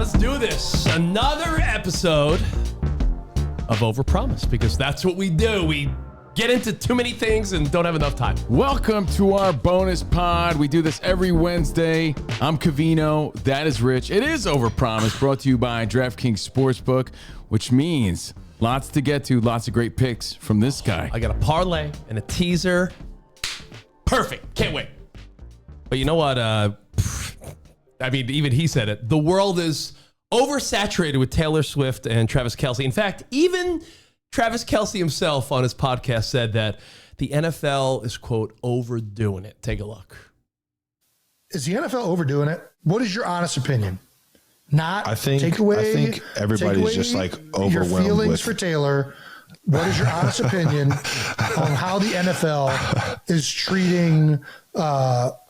let's do this. Another episode of Overpromised, because that's what we do. We get into too many things and don't have enough time. Welcome to our bonus pod. We do this every Wednesday. I'm Covino. That is Rich. It is Overpromised, brought to you by DraftKings Sportsbook, which means lots to get to, lots of great picks from this guy. I got a parlay and a teaser. Perfect. Can't wait. But you know what? I mean, even he said it. The world is oversaturated with Taylor Swift and Travis Kelce. In fact, even Travis Kelce himself on his podcast said that the NFL is, quote, overdoing it. Take a look. Is the NFL overdoing it? What is your honest opinion? I think everybody's just like overwhelmed your feelings with for Taylor. What is your honest opinion on how the NFL is treating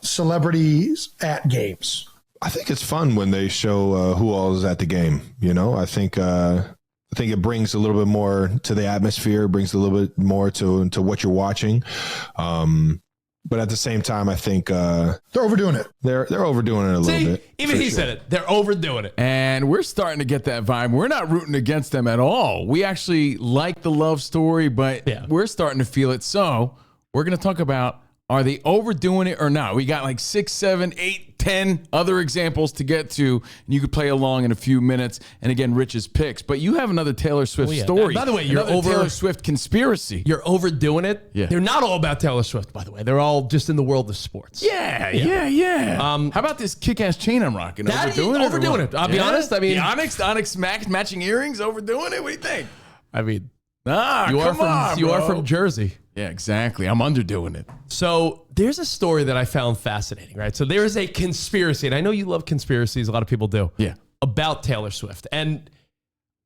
celebrities at games? I think it's fun when they show who all is at the game. You know, I think it brings a little bit more to the atmosphere, brings a little bit more to what you're watching. But at the same time, I think they're overdoing it. They're overdoing it a little bit. Even he said it. They're overdoing it. And we're starting to get that vibe. We're not rooting against them at all. We actually like the love story, but we're starting to feel it. So we're going to talk about, are they overdoing it or not? We got like 6, 7, 8, 10 other examples to get to, and you could play along in a few minutes. And again, Rich's picks. But you have another Taylor Swift story. By the way, you're over Taylor Swift conspiracy. You're overdoing it. Yeah. They're not all about Taylor Swift, by the way. They're all just in the world of sports. Yeah. How about this kick-ass chain I'm rocking? Overdoing it. I'll be honest. I mean, the Onyx matching earrings, overdoing it. What do you think? I mean, you are from Jersey. Yeah, exactly. I'm underdoing it. So there's a story that I found fascinating, right? So there is a conspiracy, and I know you love conspiracies. A lot of people do. Yeah. About Taylor Swift. And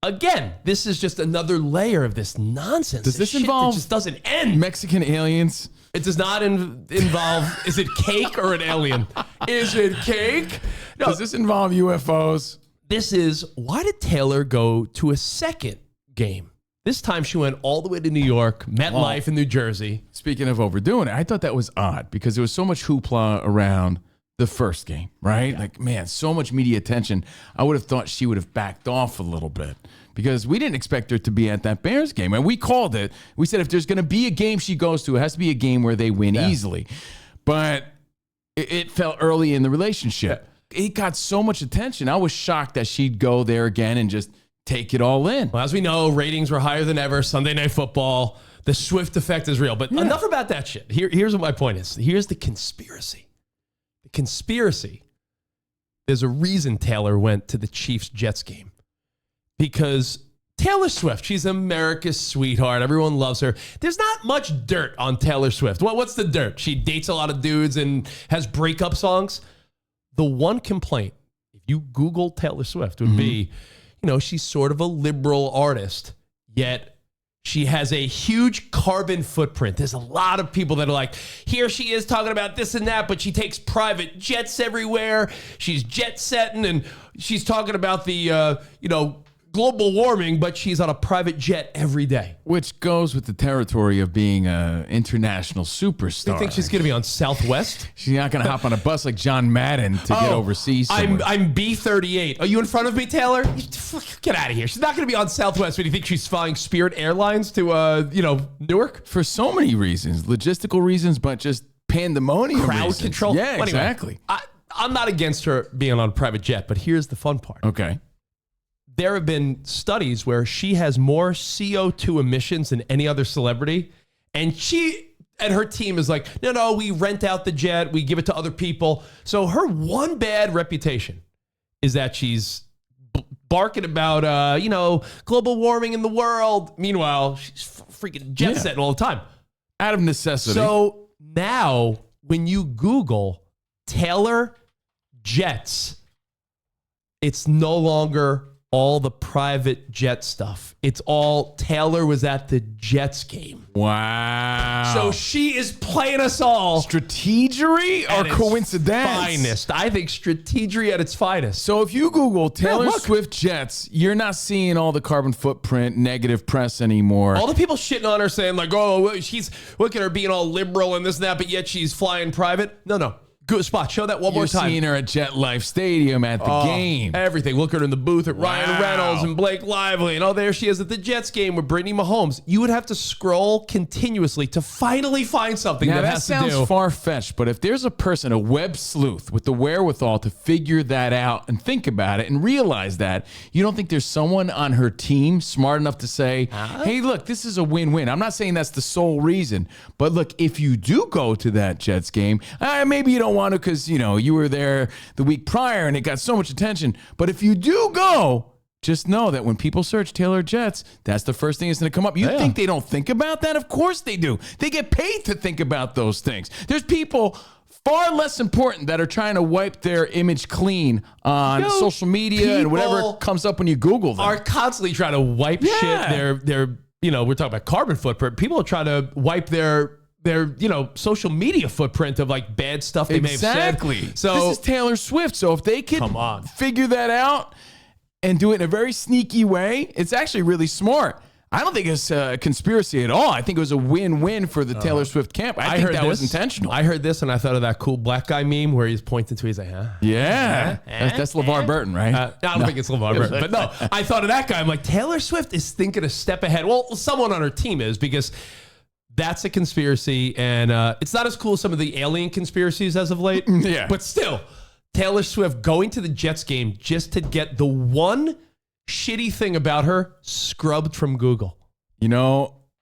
again, this is just another layer of this nonsense. Does this involve? It just doesn't end. Mexican aliens? It does not involve, is it cake or an alien? Is it cake? No. Does this involve UFOs? This is, why did Taylor go to a second game? This time she went all the way to New York, MetLife in New Jersey. Speaking of overdoing it, I thought that was odd because there was so much hoopla around the first game, right? Yeah. Like, man, so much media attention. I would have thought she would have backed off a little bit because we didn't expect her to be at that Bears game. And we called it. We said if there's going to be a game she goes to, it has to be a game where they win easily. But it fell early in the relationship. Yeah. It got so much attention. I was shocked that she'd go there again and just take it all in. Well, as we know, ratings were higher than ever. Sunday Night Football. The Swift effect is real. But enough about that shit. Here's what my point is. Here's the conspiracy. The conspiracy. There's a reason Taylor went to the Chiefs-Jets game. Because Taylor Swift, she's America's sweetheart. Everyone loves her. There's not much dirt on Taylor Swift. What's the dirt? She dates a lot of dudes and has breakup songs. The one complaint, if you Google Taylor Swift, would be, you know, she's sort of a liberal artist, yet she has a huge carbon footprint. There's a lot of people that are like, here she is talking about this and that, but she takes private jets everywhere. She's jet setting and she's talking about the, global warming, but she's on a private jet every day. Which goes with the territory of being an international superstar. You think she's going to be on Southwest? She's not going to hop on a bus like John Madden to get overseas somewhere. I'm B-38. Are you in front of me, Taylor? Get out of here. She's not going to be on Southwest. But do you think she's flying Spirit Airlines to, Newark? For so many reasons. Logistical reasons, but just pandemonium Crowd reasons. Control? Yeah, Well, anyway, exactly. I'm not against her being on a private jet, but here's the fun part. Okay. There have been studies where she has more CO2 emissions than any other celebrity. And she and her team is like, no, we rent out the jet. We give it to other people. So her one bad reputation is that she's barking about, global warming in the world. Meanwhile, she's freaking jet setting all the time. Out of necessity. So now when you Google Taylor jets, it's no longer all the private jet stuff. It's all Taylor was at the Jets game. Wow. So she is playing us all. Strategery or coincidence? Finest. I think strategery at its finest. So if you Google Taylor Swift Jets, you're not seeing all the carbon footprint, negative press anymore. All the people shitting on her saying like, oh, she's, look at her being all liberal and this and that, but yet she's flying private. No. Good spot. Show that one more You're time. seeing her at Jet Life Stadium at the game. Everything. Look at her in the booth at Ryan Reynolds and Blake Lively. And there she is at the Jets game with Brittany Mahomes. You would have to scroll continuously to finally find something Now, that has to do. That sounds far-fetched, but if there's a person, a web sleuth with the wherewithal to figure that out and think about it and realize that, you don't think there's someone on her team smart enough to say, hey, look, this is a win-win. I'm not saying that's the sole reason, but look, if you do go to that Jets game, maybe you don't want to because, you were there the week prior and it got so much attention. But if you do go, just know that when people search Taylor Jets, that's the first thing that's going to come up. You think they don't think about that? Of course they do. They get paid to think about those things. There's people far less important that are trying to wipe their image clean on social media and whatever comes up when you Google them. Are constantly trying to wipe shit. Their we're talking about carbon footprint. People are trying to wipe their social media footprint of like bad stuff they may have said. Exactly. So this is Taylor Swift. So if they can figure that out and do it in a very sneaky way, it's actually really smart. I don't think it's a conspiracy at all. I think it was a win-win for the Taylor Swift camp. I think that was intentional. I heard this and I thought of that cool black guy meme where he's pointing to, he's like, Yeah. That's LeVar Burton, right? I don't think it's LeVar Burton. But no, I thought of that guy. I'm like, Taylor Swift is thinking a step ahead. Well, someone on her team is, because that's a conspiracy, and it's not as cool as some of the alien conspiracies as of late. Yeah. But still, Taylor Swift going to the Jets game just to get the one shitty thing about her scrubbed from Google.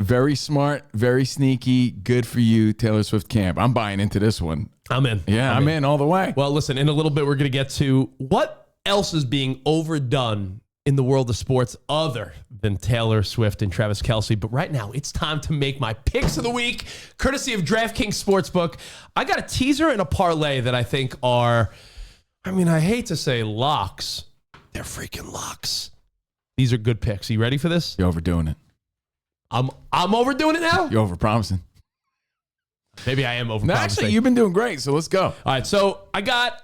Very smart, very sneaky. Good for you, Taylor Swift camp. I'm buying into this one. I'm in. Yeah, I'm in all the way. Well, listen, in a little bit, we're going to get to what else is being overdone in the world of sports other than Taylor Swift and Travis Kelce. But right now, it's time to make my picks of the week, courtesy of DraftKings Sportsbook. I got a teaser and a parlay that I think are, I hate to say locks. They're freaking locks. These are good picks. Are you ready for this? You're overdoing it. I'm overdoing it now? You're overpromising. Maybe I am overpromising. No, actually, you've been doing great, so let's go. All right, so I got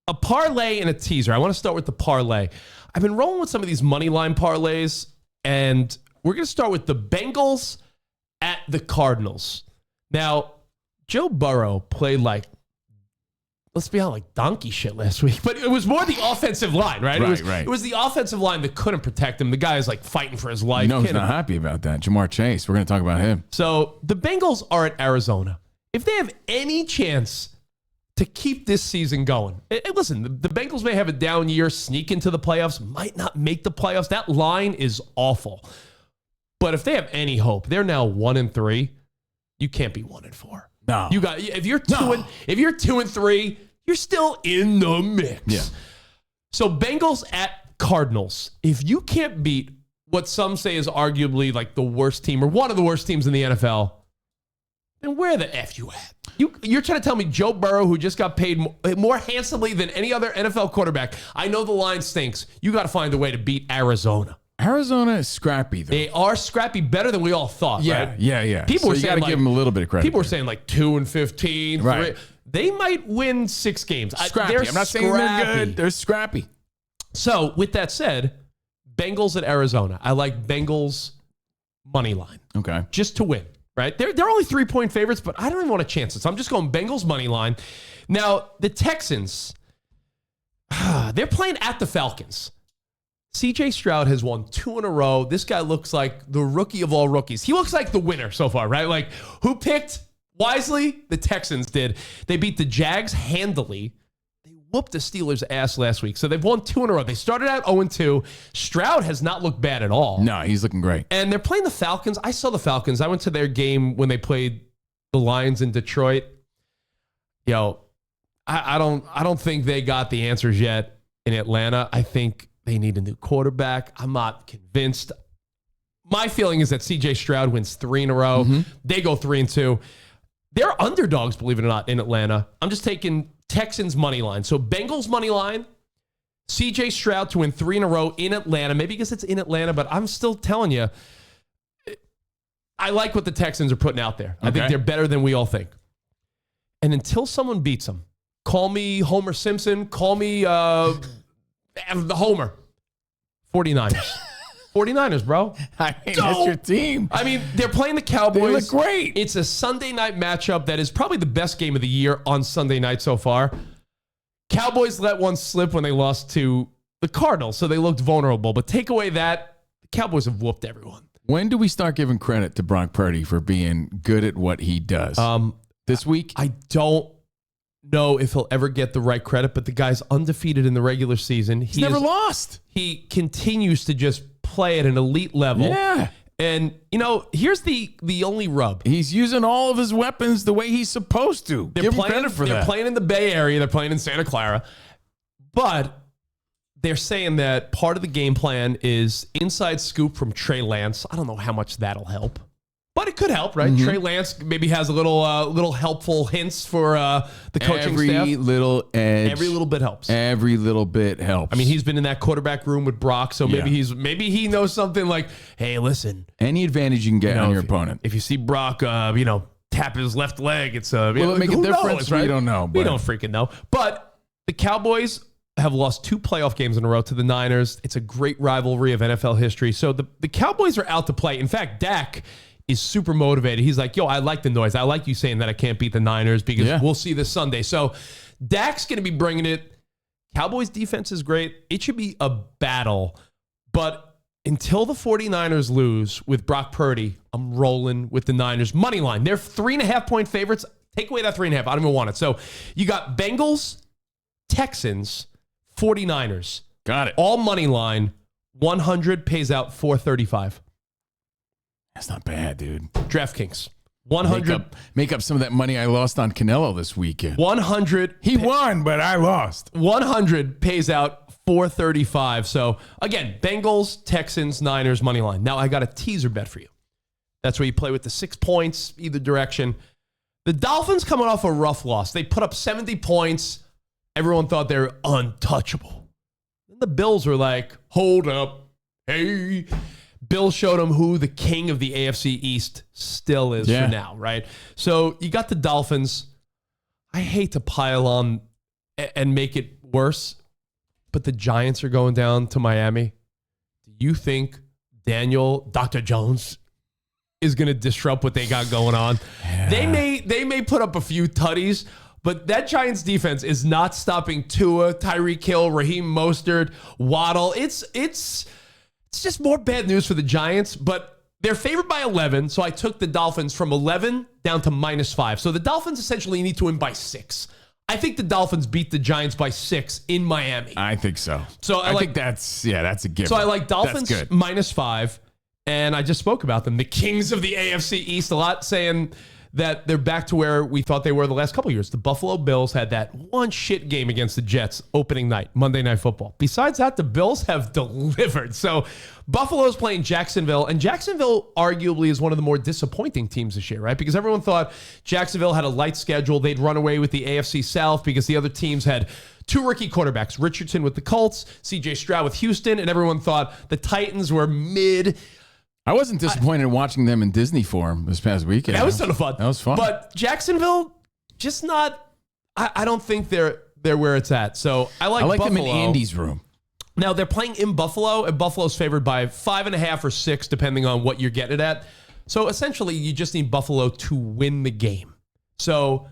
a parlay and a teaser. I want to start with the parlay. I've been rolling with some of these moneyline parlays, and we're going to start with the Bengals at the Cardinals. Now, Joe Burrow played let's be honest, like donkey shit last week. But it was more the offensive line, right? It was the offensive line that couldn't protect him. The guy is fighting for his life. He's not happy about that. Jamar Chase, we're going to talk about him. So the Bengals are at Arizona. If they have any chance to keep this season going, listen, the Bengals may have a down year, sneak into the playoffs, might not make the playoffs. That line is awful. But if they have any hope, they're now 1-3. You can't be 1-4. No. If you're 2-3, you're still in the mix. Yeah. So Bengals at Cardinals. If you can't beat what some say is arguably the worst team or one of the worst teams in the NFL, then where the F you at? You're trying to tell me Joe Burrow, who just got paid more handsomely than any other NFL quarterback. I know the line stinks. You got to find a way to beat Arizona. Arizona is scrappy, though. They are scrappy, better than we all thought. Right? Yeah. People were saying got to give them a little bit of credit. People were saying 2-15. Right. 3. They might win 6 games. Scrappy. I'm not saying they're good. They're scrappy. So with that said, Bengals at Arizona. I like Bengals money line. Okay. Just to win. Right? They're only 3-point favorites, but I don't even want to chance it. So I'm just going Bengals money line. Now, the Texans, they're playing at the Falcons. CJ Stroud has won 2 in a row. This guy looks like the rookie of all rookies. He looks like the winner so far, right? Who picked wisely? The Texans did. They beat the Jags handily. They whooped the Steelers' ass last week. So they've won 2 in a row. They started out 0-2. Stroud has not looked bad at all. No, he's looking great. And they're playing the Falcons. I saw the Falcons. I went to their game when they played the Lions in Detroit. I don't think they got the answers yet in Atlanta. I think they need a new quarterback. I'm not convinced. My feeling is that CJ Stroud wins 3 in a row. Mm-hmm. They go 3-2. They're underdogs, believe it or not, in Atlanta. I'm just taking Texans money line. So Bengals money line, CJ Stroud to win 3 in a row in Atlanta. Maybe because it's in Atlanta, but I'm still telling you, I like what the Texans are putting out there. Okay. I think they're better than we all think. And until someone beats them, call me Homer Simpson, call me the Homer, 49ers. 49ers, bro. I mean, that's your team. I mean, they're playing the Cowboys. They look great. It's a Sunday night matchup that is probably the best game of the year on Sunday night so far. Cowboys let one slip when they lost to the Cardinals, so they looked vulnerable. But take away that, the Cowboys have whooped everyone. When do we start giving credit to Brock Purdy for being good at what he does? This week? I don't know if he'll ever get the right credit, but the guy's undefeated in the regular season. He's never lost. He continues to just play at an elite level. Yeah. And, here's the only rub. He's using all of his weapons the way he's supposed to. Give him credit for that. They're playing in the Bay Area. They're playing in Santa Clara. But they're saying that part of the game plan is inside scoop from Trey Lance. I don't know how much that'll help, but it could help, right? Trey Lance maybe has a little helpful hints for the coaching staff. Every little edge. Every little bit helps. Every little bit helps. I mean, he's been in that quarterback room with Brock, so maybe he knows something like, hey, listen. Any advantage you can get on your opponent. If you see Brock, tap his left leg, it's will it make a difference? Right? We don't know. We don't freaking know. But the Cowboys have lost 2 playoff games in a row to the Niners. It's a great rivalry of NFL history. So the Cowboys are out to play. In fact, Dak is super motivated. He's like, yo, I like the noise. I like you saying that I can't beat the Niners because we'll see this Sunday. So Dak's going to be bringing it. Cowboys defense is great. It should be a battle. But until the 49ers lose with Brock Purdy, I'm rolling with the Niners. Money line. They're 3.5-point favorites. Take away that 3.5. I don't even want it. So you got Bengals, Texans, 49ers. Got it. All money line. 100 pays out $435. That's not bad, dude. DraftKings. 100. Make up some of that money I lost on Canelo this weekend. 100. He won, but I lost. 100 pays out $435. So, again, Bengals, Texans, Niners, money line. Now, I got a teaser bet for you. That's where you play with the 6 points, either direction. The Dolphins coming off a rough loss. They put up 70 points. Everyone thought they were untouchable. Then the Bills were like, hold up. Hey. Bill showed them who the king of the AFC East still is for now, right? So you got the Dolphins. I hate to pile on and make it worse, but the Giants are going down to Miami. Do you think Dr. Jones is going to disrupt what they got going on? Yeah. They may put up a few tutties, but that Giants defense is not stopping Tua, Tyreek Hill, Raheem Mostert, Waddle. It's just more bad news for the Giants, but they're favored by 11, so I took the Dolphins from 11 down to -5. So the Dolphins essentially need to win by 6. I think the Dolphins beat the Giants by 6 in Miami. I think so. So I think that's a given. So I like Dolphins -5, and I just spoke about them, the kings of the AFC East a lot, saying that they're back to where we thought they were the last couple of years. The Buffalo Bills had that one shit game against the Jets opening night, Monday Night Football. Besides that, the Bills have delivered. So Buffalo's playing Jacksonville, and Jacksonville arguably is one of the more disappointing teams this year, right? Because everyone thought Jacksonville had a light schedule. They'd run away with the AFC South because the other teams had 2 rookie quarterbacks, Richardson with the Colts, CJ Stroud with Houston, and everyone thought the Titans were mid. I wasn't disappointed watching them in Disney form this past weekend. That was ton of fun. That was fun. But Jacksonville, just not. I don't think they're where it's at. So I like Buffalo. them in Andy's room. Now they're playing in Buffalo, and Buffalo's favored by 5.5 or 6, depending on what you're getting at. So essentially, you just need Buffalo to win the game. So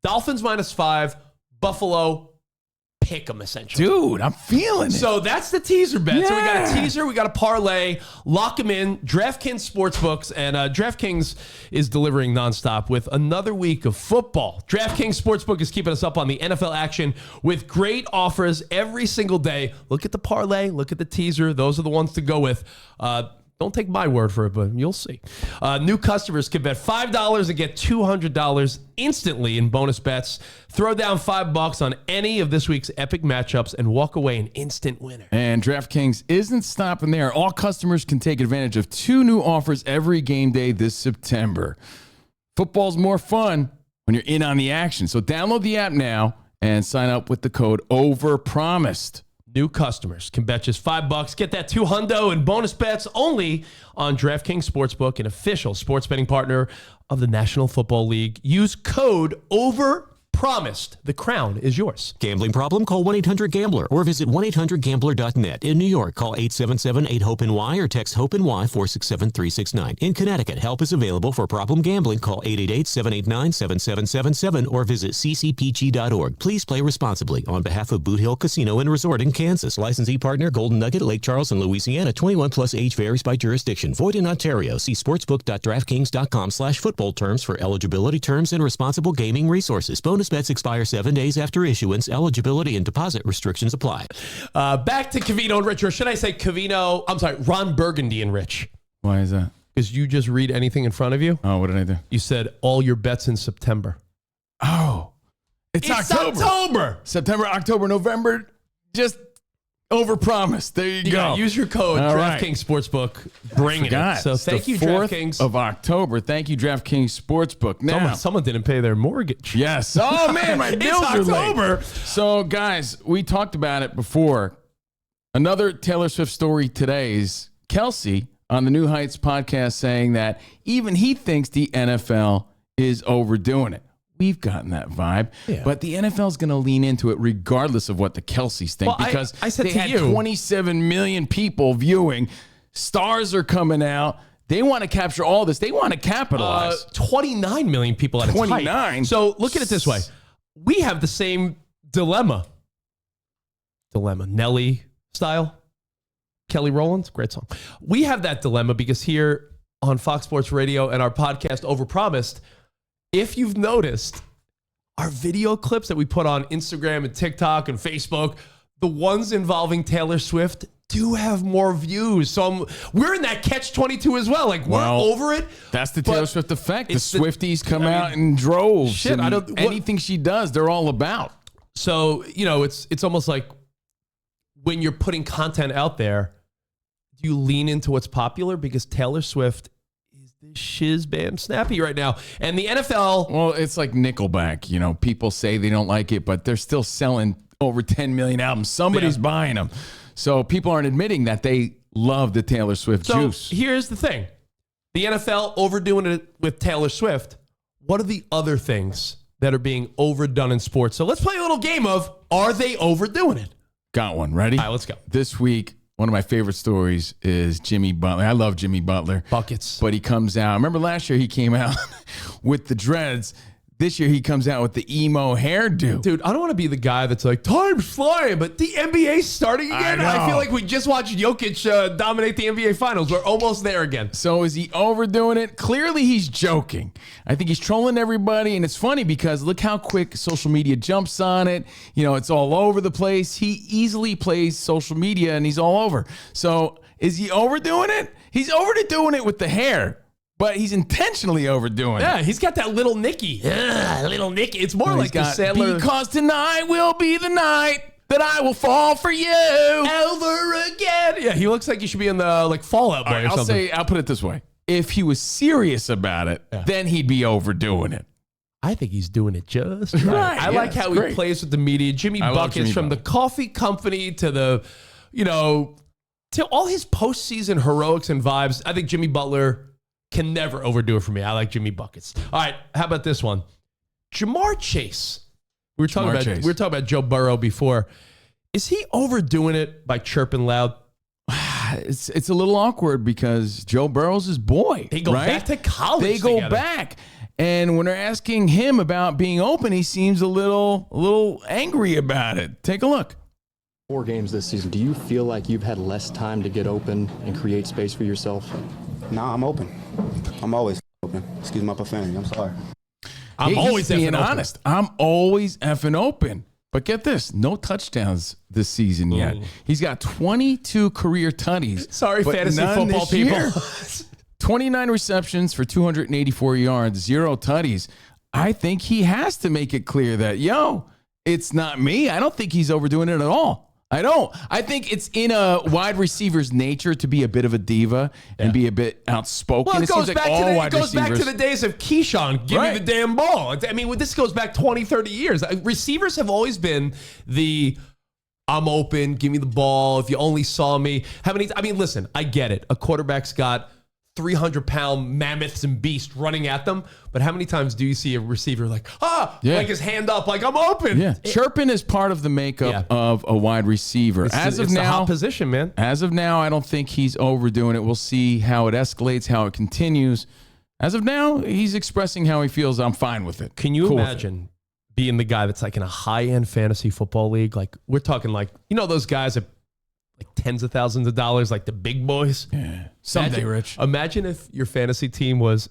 Dolphins -5, Buffalo. Pick them, essentially. Dude, I'm feeling it. So that's the teaser bet. Yeah. So we got a teaser, we got a parlay, lock them in, DraftKings Sportsbooks, and DraftKings is delivering nonstop with another week of football. DraftKings Sportsbook is keeping us up on the NFL action with great offers every single day. Look at the parlay, look at the teaser. Those are the ones to go with. Don't take my word for it, but you'll see. New customers can bet $5 and get $200 instantly in bonus bets. Throw down $5 on any of this week's epic matchups and walk away an instant winner. And DraftKings isn't stopping there. All customers can take advantage of 2 new offers every game day this September. Football's more fun when you're in on the action. So download the app now and sign up with the code Overpromised. New customers can bet just $5. Get that $200 in bonus bets only on DraftKings Sportsbook, an official sports betting partner of the National Football League. Use code OVERPROMISED Overpromised. The crown is yours. Gambling problem? Call 1-800-GAMBLER or visit 1-800-GAMBLER.net. In New York, call 877-8-HOPE-NY or text HOPE-NY 467-369. In Connecticut, help is available for problem gambling. Call 888-789-7777 or visit ccpg.org. Please play responsibly. On behalf of Boot Hill Casino and Resort in Kansas, licensee partner Golden Nugget, Lake Charles, and Louisiana. 21 plus. Age varies by jurisdiction. Void in Ontario. See sportsbook.draftkings.com/football terms for eligibility, terms, and responsible gaming resources. Bonus bets expire 7 days after issuance. Eligibility and deposit restrictions apply. Back to Covino and Rich, or should I say Ron Burgundy and Rich. Why is that? Because you just read anything in front of you. Oh, what did I do? You said all your bets in September. Oh, it's October. September, October, November. Just overpromised. There you go. Use your code All DraftKings Sportsbook. Bring it. So thank you, 4th DraftKings. of October. Thank you, DraftKings Sportsbook. Now, someone didn't pay their mortgage. yes. Oh man, my bills are October. late. So guys, we talked about it before. Another Taylor Swift story today is Kelce on the New Heights podcast saying that even he thinks the NFL is overdoing it. We've gotten that vibe, but the NFL is going to lean into it regardless of what the Kelces think, because I said they to had you, 27 million people viewing. Stars are coming out. They want to capture all this. They want to capitalize. 29 million people at its height. 29? So look at it this way. We have the same dilemma. Nelly style. Kelly Rowland, great song. We have that dilemma because here on Fox Sports Radio and our podcast Overpromised, if you've noticed, our video clips that we put on Instagram and TikTok and Facebook, the ones involving Taylor Swift do have more views. So we're in that catch-22 as well. Like, we're over it. That's the Taylor Swift effect. The it's the- Swifties come out in droves. Shit, and anything she does, they're all about. So, it's almost like when you're putting content out there, do you lean into what's popular? Because Taylor Swift is the shiz bam snappy right now. And the NFL... Well, it's like Nickelback. People say they don't like it, but they're still selling over 10 million albums. Somebody's buying them. So people aren't admitting that they love the Taylor Swift juice. So here's the thing. The NFL overdoing it with Taylor Swift. What are the other things that are being overdone in sports? So let's play a little game of, are they overdoing it? Got one. Ready? All right, let's go. This week, one of my favorite stories is Jimmy Butler. I love Jimmy Butler. Buckets. But he comes out. Remember last year he came out with the dreads. This year he comes out with the emo hairdo. Dude, I don't want to be the guy that's like, time's flying, but the NBA's starting again. I feel like we just watched Jokic dominate the NBA Finals. We're almost there again. So is he overdoing it? Clearly he's joking. I think he's trolling everybody, and it's funny because look how quick social media jumps on it. It's all over the place. He easily plays social media, and he's all over. So is he overdoing it? He's overdoing it with the hair. But he's intentionally overdoing it. Yeah, he's got that little Nicky. Little Nicky. It's more like the Sandler. Because tonight will be the night that I will fall for you over again. Yeah, he looks like he should be in the Fallout Boy or something. I'll put it this way. If he was serious about it, then he'd be overdoing it. I think he's doing it just right. I like how he plays with the media. Jimmy Buckets, from the coffee company to the, to all his postseason heroics and vibes. I think Jimmy Butler can never overdo it for me. I like Jimmy Buckets. All right, how about this one? Jamar Chase. We were talking about Joe Burrow before. Is he overdoing it by chirping loud? It's a little awkward because Joe Burrow's his boy. They go back to college. They go back. And when they're asking him about being open, he seems a little angry about it. Take a look. 4 games this season. Do you feel like you've had less time to get open and create space for yourself? Nah, I'm open. I'm always open. Excuse my profanity. I'm sorry. I'm always being honest. I'm always effing open. But get this, no touchdowns this season yet. He's got 22 career tutties. Sorry, fantasy football people. 29 receptions for 284 yards, 0 tutties. I think he has to make it clear that, it's not me. I don't think he's overdoing it at all. I don't. I think it's in a wide receiver's nature to be a bit of a diva and be a bit outspoken. Well, it goes back to the days of Keyshawn. Give me the damn ball. I mean, this goes back 20, 30 years. Receivers have always been I'm open, give me the ball. If you only saw me. Listen, I get it. A quarterback's got 300-pound mammoths and beasts running at them. But how many times do you see a receiver like his hand up, like I'm open? Yeah, chirping is part of the makeup of a wide receiver. It's now, the hot position, man. As of now, I don't think he's overdoing it. We'll see how it escalates, how it continues. As of now, he's expressing how he feels. I'm fine with it. Can you imagine being the guy that's like in a high-end fantasy football league? Like we're talking like, those guys that like tens of thousands of dollars, like the big boys. Yeah. Someday, Rich. Imagine if your fantasy team was,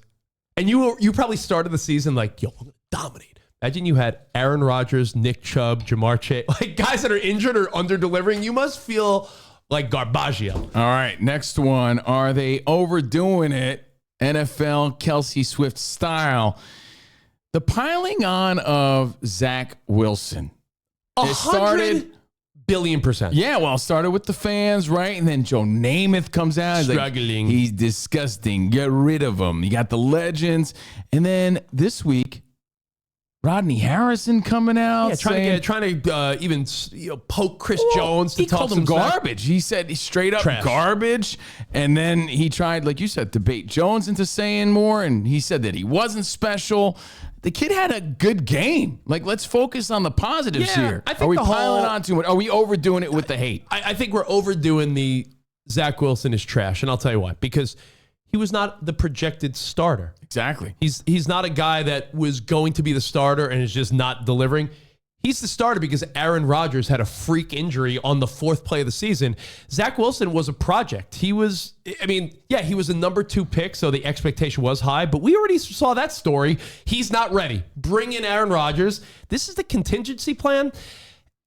and you probably started the season like, yo, I'm gonna dominate. Imagine you had Aaron Rodgers, Nick Chubb, Jamar Chase, like guys that are injured or under-delivering. You must feel like Garbaggio. All right, next one. Are they overdoing it? NFL Kelce Swift style. The piling on of Zach Wilson. It started 100,000,000,000%. Yeah, well, it started with the fans, right? And then Joe Namath comes out. Struggling. Like, he's disgusting. Get rid of him. You got the legends. And then this week, Rodney Harrison coming out. Yeah, trying to even poke Chris Jones to he talk called some him garbage. He said straight up Trash. garbage. And then he tried, like you said, to bait Jones into saying more. And he said that he wasn't special. The kid had a good game. Like, let's focus on the positives here. I think Are we the piling whole- on too much? Are we overdoing it with the hate? I think we're overdoing the Zach Wilson is trash, and I'll tell you why. Because he was not the projected starter. Exactly. He's not a guy that was going to be the starter and is just not delivering. He's the starter because Aaron Rodgers had a freak injury on the 4th play of the season. Zach Wilson was a project. He was a number 2 pick, so the expectation was high, but we already saw that story. He's not ready. Bring in Aaron Rodgers. This is the contingency plan.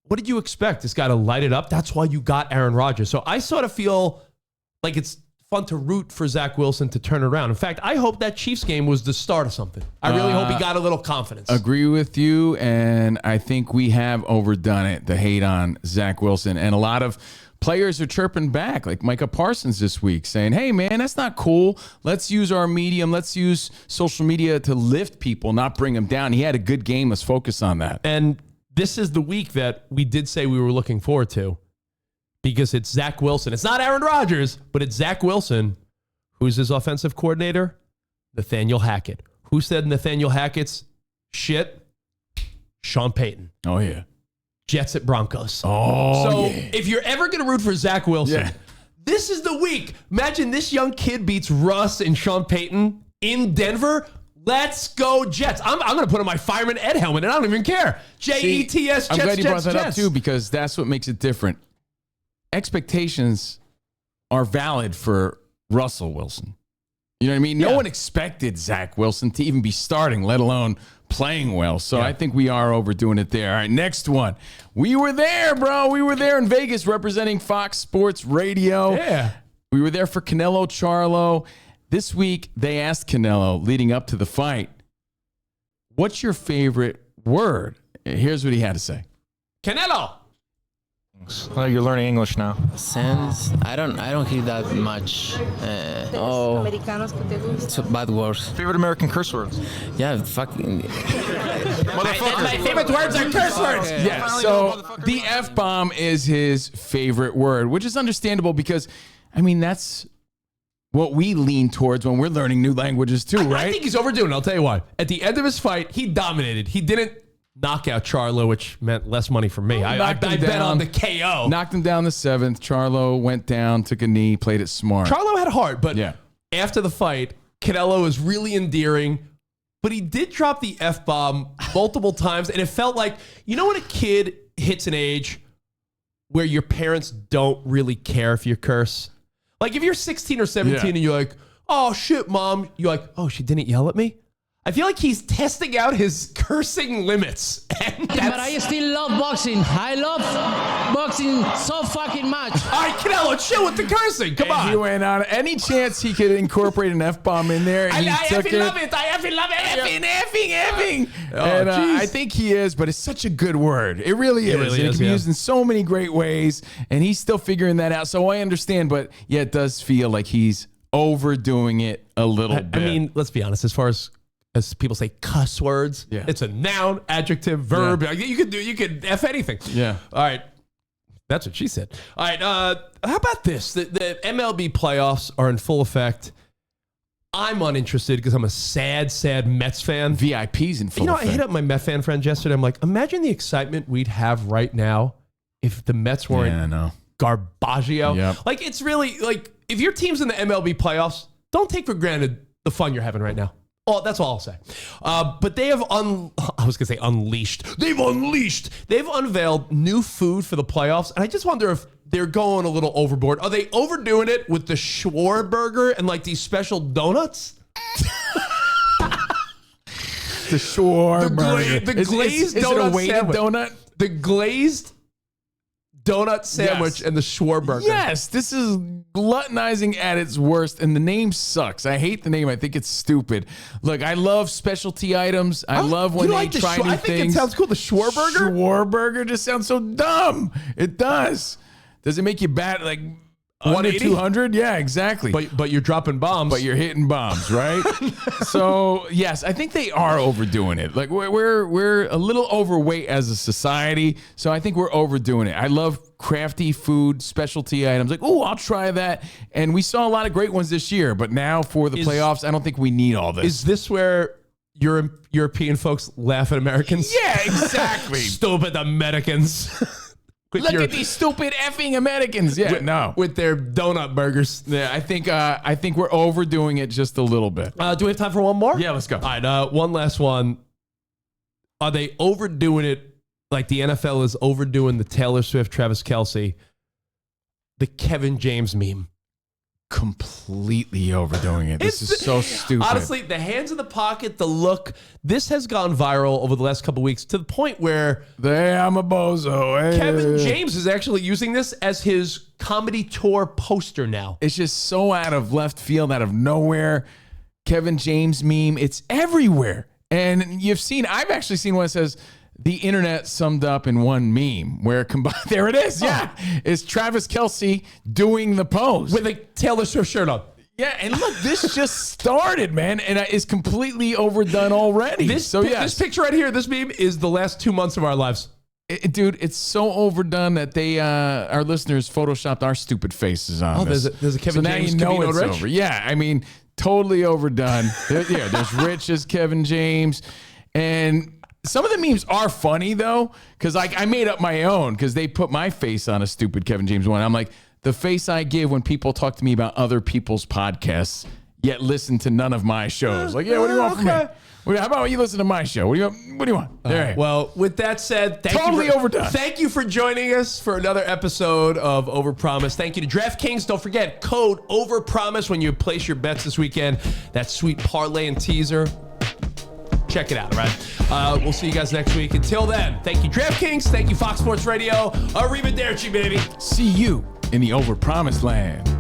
What did you expect? This guy to light it up? That's why you got Aaron Rodgers. So I sort of feel like it's fun to root for Zach Wilson to turn around. In fact, I hope that Chiefs game was the start of something. I really hope he got a little confidence. Agree with you, and I think we have overdone it, the hate on Zach Wilson. And a lot of players are chirping back, like Micah Parsons this week, saying, hey, man, that's not cool. Let's use our medium. Let's use social media to lift people, not bring them down. He had a good game. Let's focus on that. And this is the week that we did say we were looking forward to. Because it's Zach Wilson. It's not Aaron Rodgers, but it's Zach Wilson. Who's his offensive coordinator? Nathaniel Hackett. Who said Nathaniel Hackett's shit? Sean Payton. Oh, yeah. Jets at Broncos. Oh, so yeah. if you're ever going to root for Zach Wilson, this is the week. Imagine this young kid beats Russ and Sean Payton in Denver. Let's go Jets. I'm going to put on my Fireman Ed helmet, and I don't even care. Jets, Jets, I'm glad you brought that Jets. up, too, because that's what makes it different. Expectations are valid for Russell Wilson. You know what I mean? No one expected Zach Wilson to even be starting, let alone playing well. So I think we are overdoing it there. All right, next one. We were there, bro. We were there in Vegas representing Fox Sports Radio. Yeah. We were there for Canelo Charlo. This week, they asked Canelo, leading up to the fight, what's your favorite word? Here's what he had to say. Canelo. Oh, you're learning English now. Sense? I don't hear that much. It's bad words. Favorite American curse words? Yeah, fucking. Motherfucker. My favorite words are curse words. Yeah, so the F-bomb is his favorite word, which is understandable because, I mean, that's what we lean towards when we're learning new languages too, right? I think he's overdoing it. I'll tell you why. At the end of his fight, he dominated. He didn't knock out Charlo, which meant less money for me. I bet on the KO. Knocked him down the 7th. Charlo went down, took a knee, played it smart. Charlo had heart, but after the fight, Canelo was really endearing, but he did drop the F-bomb multiple times, and it felt like, you know when a kid hits an age where your parents don't really care if you curse? Like if you're 16 or 17 and you're like, oh shit, mom, you're like, oh, she didn't yell at me? I feel like he's testing out his cursing limits. But I still love boxing. I love boxing so fucking much. All right, Canelo, chill with the cursing. Come on. He went on any chance he could incorporate an F-bomb in there. I took effing love it. I effing love it. Effing. Oh, And I think he is, but it's such a good word. It really is. really and is, it can be used in so many great ways, and he's still figuring that out. So I understand, but it does feel like he's overdoing it a little bit. I mean, let's be honest. As far as people say cuss words, it's a noun, adjective, verb. You could F anything. Yeah. All right. That's what she said. All right. How about this? The MLB playoffs are in full effect. I'm uninterested because I'm a sad Mets fan. VIPs in full I effect. hit up my Met fan friend yesterday. I'm like, imagine the excitement we'd have right now if the Mets weren't Garbaggio. Yep. Like, it's really, like, if your team's in the MLB playoffs, don't take for granted the fun you're having right now. Oh, that's all I'll say. But they have unleashed. They've unveiled new food for the playoffs. And I just wonder if they're going a little overboard. Are they overdoing it with the Schwarburger and like these special donuts? The Schwarburger. The glazed is donut it a weighted sandwich. donut? The glazed donut sandwich and the Schwarburger. Yes, this is gluttonizing at its worst, and the name sucks. I hate the name. I think it's stupid. Look, I love specialty items. I love when they try new things. I think it sounds cool. The Schwarburger? Schwarburger just sounds so dumb. It does. Does it make you bad? Like 180? 200? Yeah, exactly. But you're dropping bombs. But you're hitting bombs, right? So yes, I think they are overdoing it. Like we're a little overweight as a society, so I think we're overdoing it. I love crafty food, specialty items. Like, oh, I'll try that. And we saw a lot of great ones this year, but now for the playoffs, I don't think we need all this. Is this where European folks laugh at Americans? Yeah, exactly. Stupid Americans. Look at these stupid effing Americans. Yeah, with their donut burgers. Yeah, I think we're overdoing it just a little bit. Do we have time for one more? Yeah, let's go. All right, one last one. Are they overdoing it like the NFL is overdoing the Taylor Swift, Travis Kelce, the Kevin James meme? Completely overdoing it. This is so stupid. Honestly, the hands in the pocket, the look, this has gone viral over the last couple of weeks to the point where I'm a bozo. Hey. Kevin James is actually using this as his comedy tour poster now. It's just so out of left field, out of nowhere. Kevin James meme, it's everywhere. And I've actually seen one that says, the internet summed up in one meme where combined, there it is. Yeah. It's Travis Kelce doing the pose with a Taylor Swift shirt on. Yeah. And look, this just started, man. And it's completely overdone already. This picture right here, this meme is the last 2 months of our lives. Dude, it's so overdone that our listeners photoshopped our stupid faces on this. There's a Kevin James, Covino and Rich. Over. Yeah. I mean, totally overdone. There's Rich as Kevin James. And some of the memes are funny, though, because I made up my own because they put my face on a stupid Kevin James one. I'm like, the face I give when people talk to me about other people's podcasts, yet listen to none of my shows. Like, yeah, what do you want from me? How about you listen to my show? What do you want? Right. Well, with that said, overdone. Thank you for joining us for another episode of Overpromised. Thank you to DraftKings. Don't forget, code Overpromised when you place your bets this weekend. That sweet parlay and teaser. Check it out, all right? We'll see you guys next week. Until then, thank you, DraftKings. Thank you, Fox Sports Radio. Arrivederci, baby. See you in the Overpromised land.